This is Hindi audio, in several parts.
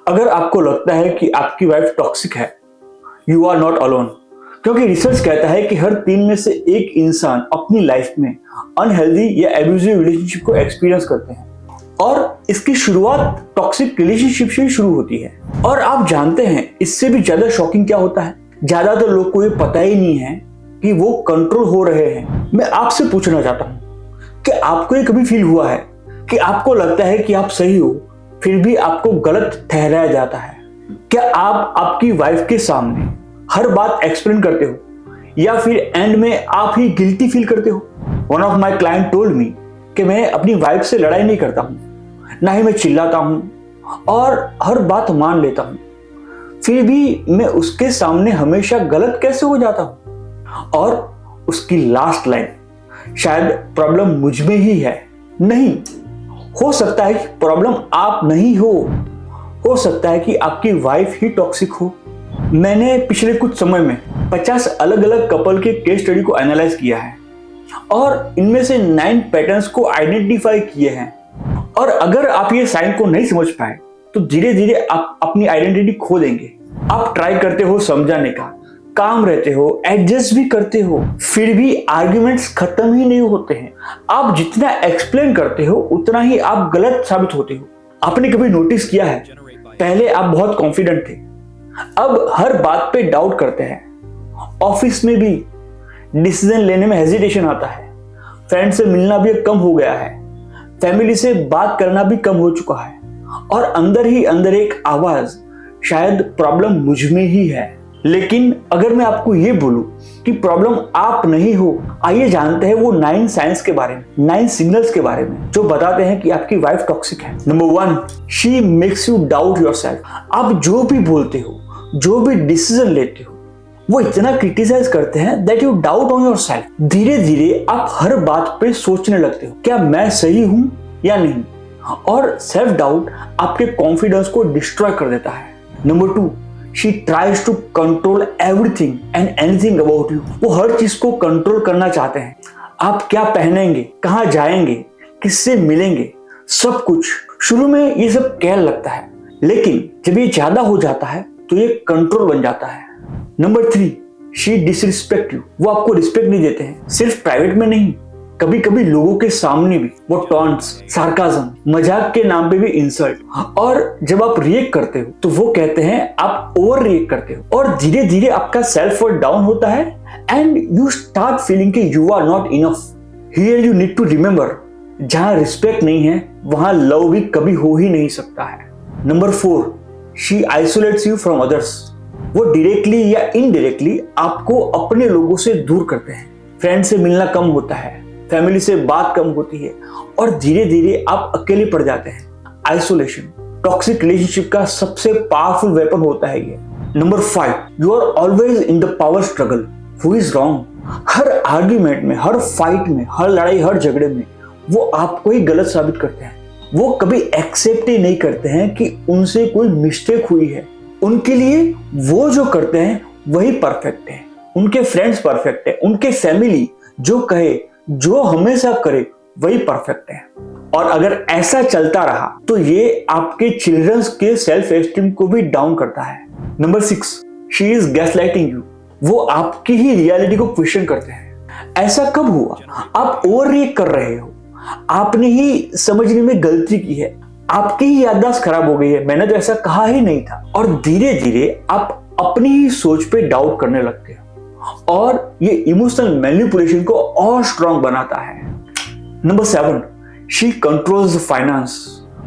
अगर आपको लगता है कि आपकी वाइफ टॉक्सिक है, यू आर नॉट अलोन। क्योंकि रिसर्च कहता है कि हर 3 में से एक इंसान अपनी लाइफ में अनहेल्दी या एब्यूजिव रिलेशनशिप को एक्सपीरियंस करते हैं और इसकी शुरुआत टॉक्सिक रिलेशनशिप से ही शुरू होती है। और आप जानते हैं इससे भी ज्यादा शॉकिंग क्या होता है? ज्यादातर लोग को ये पता ही नहीं है कि वो कंट्रोल हो रहे हैं। मैं आपसे पूछना चाहता हूँ कि आपको ये कभी फील हुआ है कि आपको लगता है कि आप सही हो, फिर भी आपको गलत ठहराया जाता है? क्या आप आपकी वाइफ के सामने हर बात एक्सप्लेन करते हो या फिर एंड में आप ही गिल्टी फील करते हो? One of my client told me कि मैं अपनी वाइफ से लड़ाई नहीं करता हूँ, ना ही मैं चिल्लाता हूँ और हर बात मान लेता हूँ, फिर भी मैं उसके सामने हमेशा गलत कैसे हो जाता हूँ? और उसकी लास्ट लाइन, शायद प्रॉब्लम मुझ में ही है। नहीं, हो सकता है कि प्रॉब्लम आप नहीं हो सकता है कि आपकी वाइफ ही टॉक्सिक हो। मैंने पिछले कुछ समय में 50 अलग अलग कपल के केस स्टडी को एनालाइज किया है और इनमें से 9 पैटर्न्स को आइडेंटिफाई किए हैं। और अगर आप ये साइन को नहीं समझ पाए तो धीरे धीरे आप अपनी आइडेंटिटी खो देंगे। आप ट्राई करते हो समझाने का, काम रहते हो, एडजस्ट भी करते हो, फिर भी आर्ग्यूमेंट्स खत्म ही नहीं होते हैं। आप जितना एक्सप्लेन करते हो उतना ही आप गलत साबित होते हो। आपने कभी नोटिस किया है, पहले आप बहुत कॉन्फिडेंट थे, अब हर बात पे डाउट करते हैं। ऑफिस में भी डिसीजन लेने में हेजिटेशन आता है, फ्रेंड से मिलना भी कम हो गया है, फैमिली से बात करना भी कम हो चुका है और अंदर ही अंदर एक आवाज, शायद प्रॉब्लम मुझ में ही है। लेकिन अगर मैं आपको ये बोलूं कि प्रॉब्लम आप नहीं हो, आइए जानते हैं वो 9 साइंस के बारे में, 9 सिग्नल्स के बारे में जो बताते हैं कि आपकी वाइफ टॉक्सिक है। Number 1, she makes you doubt yourself. आप जो भी बोलते हो, जो भी डिसीजन लेते हो, वो इतना क्रिटिसाइज करते हैं that you doubt on yourself. धीरे धीरे आप हर बात पे सोचने लगते हो, क्या मैं सही हूं या नहीं? और सेल्फ डाउट आपके कॉन्फिडेंस को डिस्ट्रॉय कर देता है। Number 2, she tries to control everything and anything about you। वो हर चीज को कंट्रोल करना चाहते हैं। आप क्या पहनेंगे, कहाँ जाएंगे, किससे मिलेंगे, सब कुछ। शुरू में ये सब कैल लगता है, लेकिन जब ये ज्यादा हो जाता है तो ये कंट्रोल बन जाता है। Number 3, she disrespect you। वो आपको रिस्पेक्ट नहीं देते हैं, सिर्फ प्राइवेट में नहीं, कभी कभी लोगों के सामने भी। वो टॉन्ट्स, सार्काज्म, मजाक के नाम पे भी इंसल्ट। और जब आप रिएक्ट करते हो तो वो कहते हैं आप ओवर रिएक्ट करते हो और धीरे धीरे आपका सेल्फ वर्थ डाउन होता है एंड यू स्टार्ट फीलिंग कि you are not enough. Here you need to remember, जहां रिस्पेक्ट नहीं है वहां लव भी कभी हो ही नहीं सकता है। Number 4, she isolates you from others. वो डायरेक्टली या इनडायरेक्टली आपको अपने लोगों से दूर करते हैं। फ्रेंड से मिलना कम होता है, फैमिली से बात कम होती है और धीरे धीरे आप अकेले पड़ जाते हैं। आइसोलेशन टॉक्सिक रिलेशनशिप का सबसे पावरफुल वेपन होता है ये। Number 5, you are always in the power struggle. Who is wrong? हर आर्ग्यूमेंट में, हर फाइट में, हर लड़ाई, हर झगड़े में वो आपको ही गलत साबित करते हैं। वो कभी एक्सेप्ट ही नहीं करते हैं कि उनसे कोई मिस्टेक हुई है। उनके लिए वो जो करते हैं वही परफेक्ट है, उनके फ्रेंड्स परफेक्ट है, उनके फैमिली जो कहे, जो हमेशा करे वही परफेक्ट है। और अगर ऐसा चलता रहा तो ये आपके चिल्ड्रंस के सेल्फ एस्टीम को भी डाउन करता है। Number 6, she is gaslighting you. वो आपकी ही रियलिटी को क्वेश्चन करते हैं। ऐसा कब हुआ? आप ओवर रिएक्ट कर रहे हो, आपने ही समझने में गलती की है, आपकी ही याददाश्त खराब हो गई है, मैंने तो ऐसा कहा ही नहीं था। और धीरे धीरे आप अपनी ही सोच पे डाउट करने लगते हो और ये इमोशनल मैनिपुलेशन को और स्ट्रॉन्ग बनाता है। Number 7, she controls finance.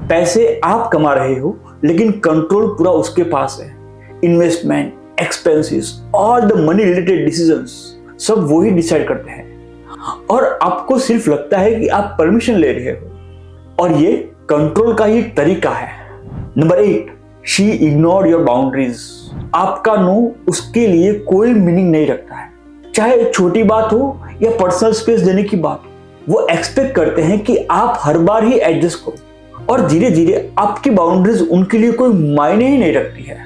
पैसे आप कमा रहे हो लेकिन कंट्रोल पूरा उसके पास है। Investment, expenses, all the money related decisions सब वो ही डिसाइड करते हैं और आपको सिर्फ लगता है कि आप परमिशन ले रहे हो और ये कंट्रोल का ही तरीका है। Number 8, she ignore your boundaries. आपका नो उसके लिए कोई मीनिंग नहीं रखता है, चाहे छोटी बात हो या पर्सनल स्पेस देने की बात। वो एक्सपेक्ट करते हैं कि आप हर बार ही एडजस्ट करो और धीरे धीरे आपकी बाउंड्रीज उनके लिए कोई मायने ही नहीं रखती है।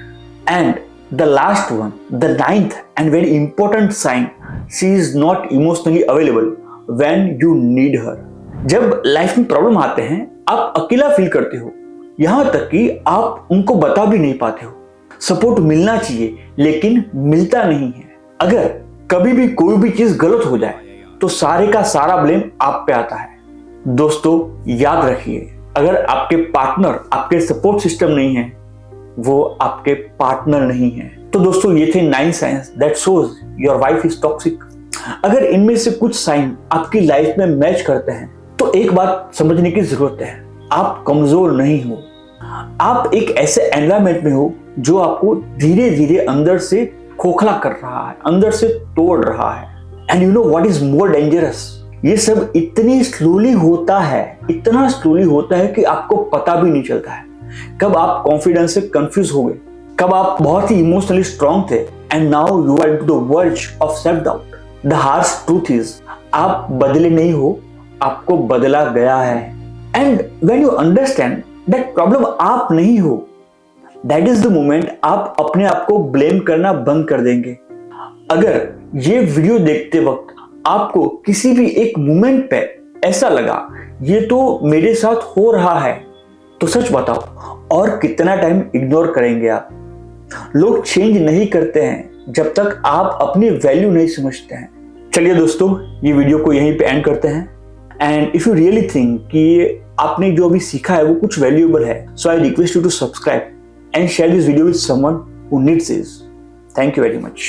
And the last one, the 9th and very important sign, she is not emotionally available when you need her. जब लाइफ में प्रॉब्लम आते हैं, आप अकेला फील करते हो यहां तक कि आप उनको बता भी नहीं पाते हो। सपोर्ट मिलना चाहिए लेकिन मिलता नहीं है। अगर कभी भी कोई भी चीज गलत हो जाए तो सारे का सारा ब्लेम आप पे आता है। दोस्तों याद रखिए, अगर आपके पार्टनर आपके सपोर्ट सिस्टम नहीं है, वो आपके पार्टनर नहीं है। तो दोस्तों ये थे 9 science that shows your wife is toxic. अगर इनमें से कुछ साइन आपकी लाइफ में मैच करते हैं तो एक बात समझने की जरूरत है, आप कमजोर नहीं हो। आप एक ऐसे एनवायरमेंट में हो जो आपको धीरे धीरे अंदर से खोखला कर रहा है, अंदर से तोड़ रहा है। And you know what is more dangerous, ये सब इतनी स्लोली होता है, इतना स्लोली होता है कि आपको पता भी नहीं चलता है। कब आप कॉन्फिडेंस से कंफ्यूज हो गए, कब आप बहुत ही इमोशनली स्ट्रांग थे and now you are into the verge of self doubt. The harsh truth is, आप बदले नहीं हो, आपको बदला गया है। And when you understand that problem आप नहीं हो, दैट इज द मोमेंट आप अपने आप को ब्लेम करना बंद कर देंगे। अगर ये वीडियो देखते वक्त आपको किसी भी एक मोमेंट पे ऐसा लगा ये तो मेरे साथ हो रहा है, तो सच बताओ और कितना टाइम इग्नोर करेंगे आप? लोग चेंज नहीं करते हैं जब तक आप अपनी वैल्यू नहीं समझते हैं। चलिए दोस्तों, ये वीडियो को यहीं पे एंड करते हैं। And if you really think कि आपने जो अभी सीखा है वो कुछ वैल्यूएबल है, so I request you to subscribe and share this video with someone who needs this. Thank you very much.